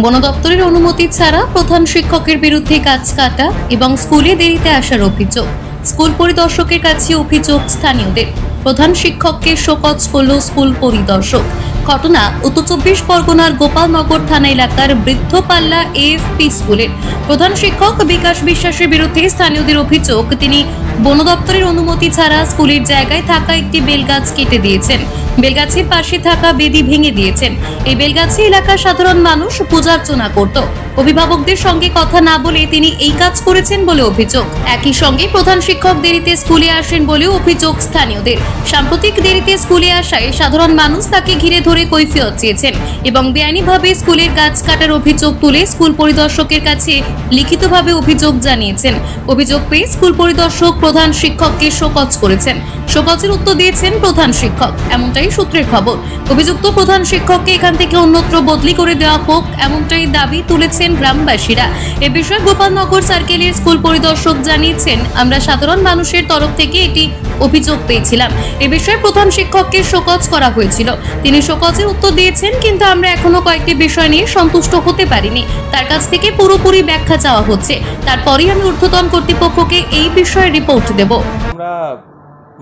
বন দপ্তরের অনুমতি ছাড়া প্রধান শিক্ষকের বিরুদ্ধে গাছ কাটা এবং স্কুলে দেরিতে আসার অভিযোগ। স্কুল পরিদর্শকের কাছে অভিযোগ স্থানীয়দের। প্রধান শিক্ষককে শোকজ করল স্কুল পরিদর্শক। ঘটনা উত্তর 24 পরগনার গোপালনগর থানা এলাকার বৃদ্ধপাল্লা এএফপি স্কুলের প্রধান শিক্ষক বিকাশ বিশ্বাসের বিরুদ্ধে স্থানীয়দের অভিযোগ, তিনি বন দপ্তরের অনুমতি ছাড়া স্কুলের জায়গায় থাকা একটি বেলগাছ কেটে দিয়েছেন। বেলগাছের পাশে থাকা বেদি ভেঙে দিয়েছেন। এই বেলগাছে এলাকার সাধারণ মানুষ পূজার্চনা করত। অভিভাবকদের সঙ্গে কথা না বলে তিনি এই কাজ করেছেন বলে অভিযোগ। একই সঙ্গে প্রধান শিক্ষক দেরিতে স্কুলে আসেন বলেও অভিযোগ স্থানীয়দের। সাম্প্রতিক দেরিতে স্কুলে আসায় সাধারণ মানুষ তাকে ঘিরে ধরে কৈফিয়ত চেয়েছেন এবং বেআইনিভাবে স্কুলের গাছ কাটার অভিযোগ তুলে স্কুল পরিদর্শকের কাছে লিখিতভাবে অভিযোগ জানিয়েছেন। অভিযোগ পেয়ে স্কুল পরিদর্শক প্রধান শিক্ষককে শোকজ করেছেন। শোকজের উত্তর দিয়েছেন প্রধান শিক্ষক, এমনটাই সূত্রের খবর। অভিযুক্ত প্রধান শিক্ষককে এখান থেকে অন্যত্র বদলি করে দেওয়া হোক, এমনটাই দাবি তুলেছেন গ্রামবাসীরা। এ বিষয়ে গোপালনগর সার্কেলের স্কুল পরিদর্শক জানিয়েছেন, আমরা সাধারণ মানুষের তরফ থেকে একটি অভিযোগ পেয়েছিলাম। এ বিষয়ে প্রধান শিক্ষককে শোকজ করা হয়েছিল। তিনি শোকজের উত্তর দিয়েছেন, কিন্তু আমরা এখনো কয়েকটি বিষয় নিয়ে সন্তুষ্ট হতে পারিনি। তার কাছ থেকে পুরোপুরি ব্যাখ্যা চাওয়া হচ্ছে, তারপরেই আমি ঊর্ধ্বতন কর্তৃপক্ষকে এই বিষয়ে রিপোর্ট দেব। আমরা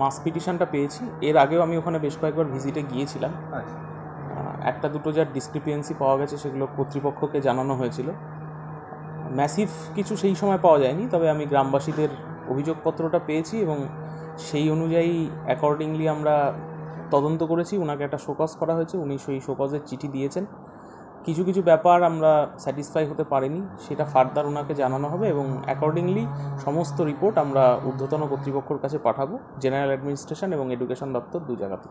মাস পিটিশনটা পেয়েছি। এর আগেও আমি ওখানে বেশ কয়েকবার ভিজিটে গিয়েছিলাম। একটা দুটো যার ডিসক্রিপিয়েন্সি পাওয়া গেছে সেগুলো কর্তৃপক্ষকে জানানো হয়েছিল। ম্যাসিভ কিছু সেই সময় পাওয়া যায়নি, তবে আমি গ্রামবাসীদের অভিযোগপত্রটা পেয়েছি এবং সেই অনুযায়ী অ্যাকর্ডিংলি আমরা তদন্ত করেছি। ওনাকে একটা শোকজ করা হয়েছে, উনি সেই শোকজের চিঠি দিয়েছেন। কিছু কিছু ব্যাপার আমরা স্যাটিসফাই হতে পারিনি, সেটা ফার্দার ওনাকে জানানো হবে এবং অ্যাকর্ডিংলি সমস্ত রিপোর্ট আমরা ঊর্ধ্বতন কর্তৃপক্ষের কাছে পাঠাবো, জেনারেল অ্যাডমিনিস্ট্রেশন এবং এডুকেশন দপ্তর দু জায়গাতে।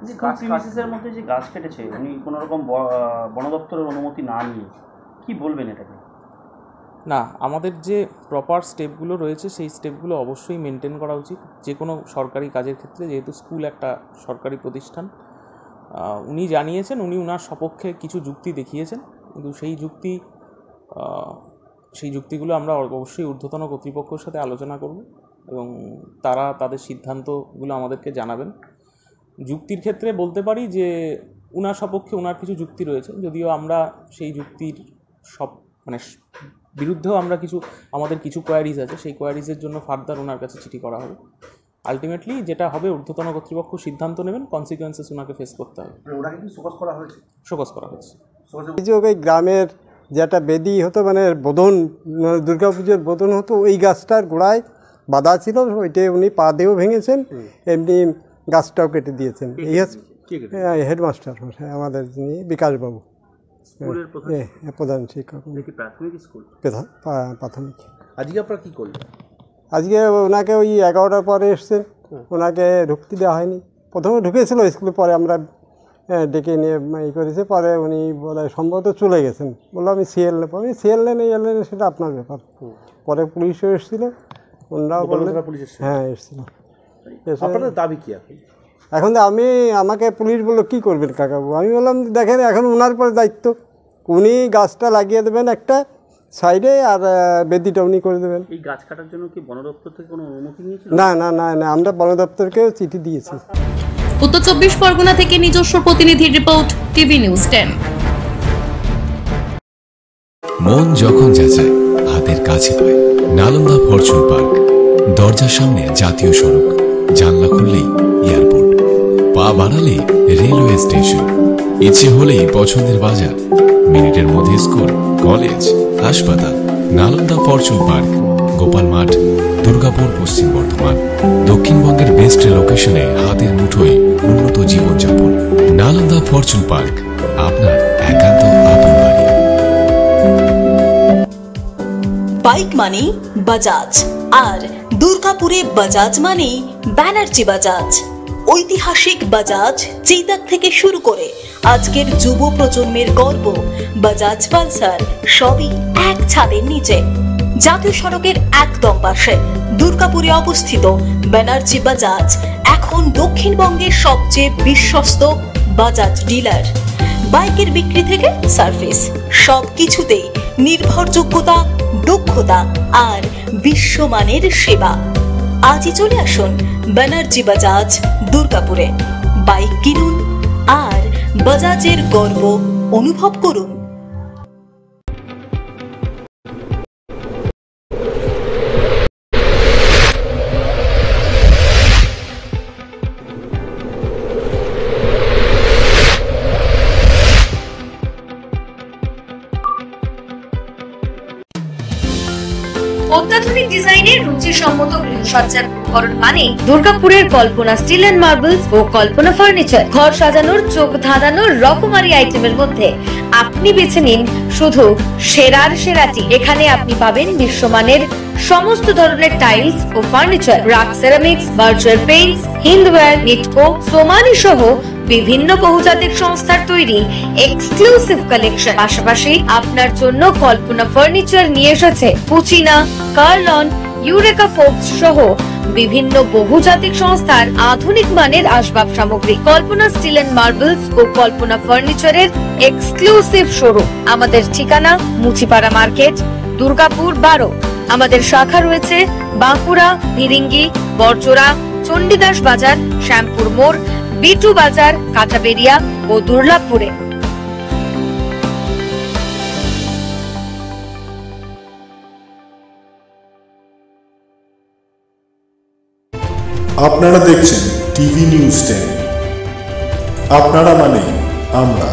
যে প্রিমিসেসের মধ্যে যে গাছ কেটেছে উনি কোনো রকম বন দপ্তরের অনুমতি না নিয়ে, কি বলবেন এটাকে? না, আমাদের যে প্রপার স্টেপগুলো রয়েছে সেই স্টেপগুলো অবশ্যই মেনটেন করা উচিত যে কোনো সরকারি কাজের ক্ষেত্রে, যেহেতু স্কুল একটা সরকারি প্রতিষ্ঠান। উনি জানিয়েছেন, উনি ওনার সপক্ষে কিছু যুক্তি দেখিয়েছেন, কিন্তু সেই যুক্তিগুলো আমরা অবশ্যই ঊর্ধ্বতন কর্তৃপক্ষের সাথে আলোচনা করব এবং তারা তাদের সিদ্ধান্তগুলো আমাদেরকে জানাবেন। যুক্তির ক্ষেত্রে বলতে পারি যে ওনার সপক্ষে ওনার কিছু যুক্তি রয়েছে, যদিও আমরা সেই যুক্তির বিরুদ্ধেও আমাদের কিছু কোয়ারিজ আছে, সেই কোয়ারিজের জন্য ফার্দার ওনার কাছে চিঠি করা হবে। আলটিমেটলি যেটা হবে ঊর্ধ্বতন কর্তৃপক্ষ সিদ্ধান্ত নেবেন, কনসিকুয়েন্সেস ওনাকে ফেস করতে হবে। ওনাকে কি শোকজ করা হয়েছে? শোকজ করা হয়েছে। ওই গ্রামের যে একটা বেদি হতো, মানে বোধন, দুর্গাপুজোর বোধন হতো, ওই গাছটার গোড়ায় বাঁধা ছিল, ওইটাই উনি পা দিয়েও ভেঙেছেন, এমনি গাছটাও কেটে দিয়েছেন। এই হেডমাস্টার আমাদের যিনি বিকাশবাবু, প্রধান শিক্ষক, প্রাথমিক। আজকে আপনারা কী করলেন? আজকে ওনাকে ওই 11টার পরে এসছেন, ওনাকে ঢুকতে দেওয়া হয়নি। প্রথমে ঢুকেছিল স্কুলে, পরে আমরা ডেকে নিয়ে করেছে, পরে উনি বোধহয় সম্ভবত চলে গেছেন। বললো আমি সিএল নেব। আমি সিএল নেন সেটা আপনার ব্যাপার। পরে পুলিশও এসেছিল, ওনারাও বললেন হ্যাঁ এসেছিল। আপনাদের দাবি কী এখন? আমাকে পুলিশ বললো কী করবেন কাকাবু? আমি বললাম দেখেন, এখন ওনার পরে দায়িত্ব, উনি গাছটা লাগিয়ে দেবেন একটা সাইডে, আর বেদিটা উনি করে দেবেন। এই গাছ কাটার জন্য কি বন দপ্তর থেকে কোনো অনুমতি নিয়েছিল? না না না না, আমরা বন দপ্তরকেও চিঠি দিয়েছি। উত্তর 24 পরগনা থেকে নিজস্ব প্রতিনিধির রিপোর্ট, টিভি নিউজ 10। মন যখন যাচায় হাতের কাছে পায়, নালন্দা ফরচুন পার্ক। দরজার সামনে জাতীয় সড়ক, জানলা খুললেই এয়ারপোর্ট, পা বাড়ালেই রেলওয়ে স্টেশন, ইচ্ছে হলেই পছন্দের বাজার, মিনিটের মধ্যে স্কুল, কলেজ, হাসপাতাল। নালন্দা ফরচুন পার্ক, গোপাল মাঠ, দুর্গাপুর, পশ্চিম বর্ধমান। দক্ষিণবঙ্গের বেস্ট লোকেশনে, হাতের মুঠোয় উন্নত জীবনযাপন। নালন্দা ফরচুন পার্ক, আপনার একান্ত আপন বাড়ি। বাইক মানে বাজাজ, আর দুর্গাপুরে বাজাজ মানে ব্যানার্জি বাজাজ। ঐতিহাসিক বাজাজ চেতক থেকে শুরু করে আজকের যুব প্রজন্মের গর্ব বাজাজ পালসার, সবই এক ছাদের নিচে। জাতীয় সড়কের একদম পাশে দুর্গাপুরে অবস্থিত ব্যানার্জি বাজাজ এখন দক্ষিণবঙ্গের সবচেয়ে বিশ্বস্ত বাজাজ ডিলার। বাইকের বিক্রি থেকে সার্ভিস, সবকিছুতেই নির্ভরযোগ্যতা, দক্ষতা আর বিশ্বমানের সেবা। আজই চলে আসুন ব্যানার্জি বাজাজ দুর্গাপুরে। বাইক কিনুন আর বাজাজের গর্ব অনুভব করুন। অত্যাধুনিক ডিজাইনের রুচিসম্মত গৃহসজ্জার উপকরণ মানে দুর্গাপুরের কল্পনা স্টিল এন্ড মার্বেলস ও কল্পনা ফার্নিচার। ঘর সাজানোর চোখ ধাঁধানোর রকমারি আইটেমের মধ্যে আপনি বেছে নিন শুধু সেরার সেরাটি। এখানে আপনি পাবেন বিশ্বমানের সমস্ত ধরনের টাইলস ও furniture, RAK ceramics, virtual paints, Hindware, Nitco, Somany সহ বিভিন্ন বহুজাতিক সংস্থার তৈরি এক্সক্লুসিভ কালেকশন। পাশাপাশি আপনার জন্য কল্পনা ফার্নিচার নিয়ে এসেছে পুচিনা, কার্লন, ইউরেকা ফোর্বস সহ বিভিন্ন বহুজাতিক সংস্থার আধুনিক মানের আসবাব সামগ্রী। কল্পনা স্টিল এন্ড মার্বেলস ও কল্পনা ফার্নিচারের এক্সক্লুসিভ শোরুম। আমাদের ঠিকানা মুচিপাড়া মার্কেট, দুর্গাপুর 12। আমাদের শাখা রয়েছে বাঁকুড়া, ভিরিঙ্গি, বড়জোড়া, চণ্ডীদাস বাজার, শ্যামপুর মোড়, বিটু বাজার, কাঁটাবেড়িয়া ও দুর্লাভপুরে। আপনারা দেখছেন টিভি নিউজ 10। আপনারা মানে আমরা।